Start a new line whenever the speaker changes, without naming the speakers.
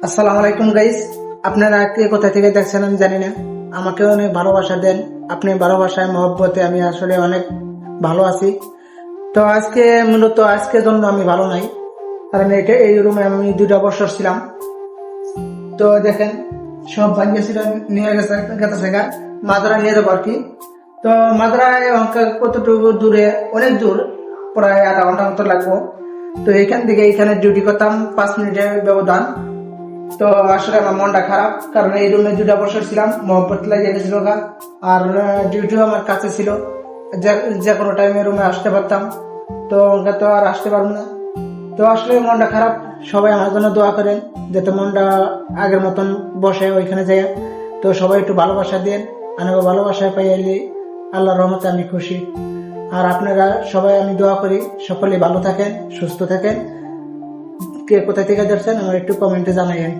আসসালামু আলাইকুম গাইস, আপনারা কে কোথা থেকে দেখছেন আমি জানি না। আমাকে অনেক ভালোবাসা দেন, আপনি ভালোবাসায় মহব্বতে আমি আসলে অনেক ভালো আছি। তো মূলত আজকের জন্য আমি ভালো নাই, কারণ এই রুমে আমি 2 বছর ছিলাম। তো দেখেন, সব ভাগ্য ছিল, নিয়ে গেছে মাদ্রা নিয়ে যাবো আর কি। তো মাদ্রায় কতটুকু দূরে, অনেক দূর, প্রায় আধা ঘন্টা মতো লাগবো। তো এখান থেকে এখানে ডিউটি করতাম 5 মিনিটের ব্যবধান। তো আসলে আমার মনটা খারাপ, কারণ এই রুমে 2 বছর ছিলাম, মহব্বত লাগিয়ে গেছিল গা। আর ডিউটিও আমার কাছে ছিল, যে কোনো টাইমে রুমে আসতে পারতাম। তো ওকে তো আর আসতে পারবো না। তো আসলে মনটা খারাপ। সবাই আমার জন্য দোয়া করেন যাতে মনটা আগের মতন বসে ওইখানে যায়। তো সবাই একটু ভালোবাসা দেন, আমাকে ভালোবাসা পাইলে আল্লাহর রহমতে আমি খুশি। আর আপনারা সবাই, আমি দোয়া করি সকলেই ভালো থাকেন, সুস্থ থাকেন। কে কোথা থেকে দেখছেন আমার একটু কমেন্টে জানাইয়েন।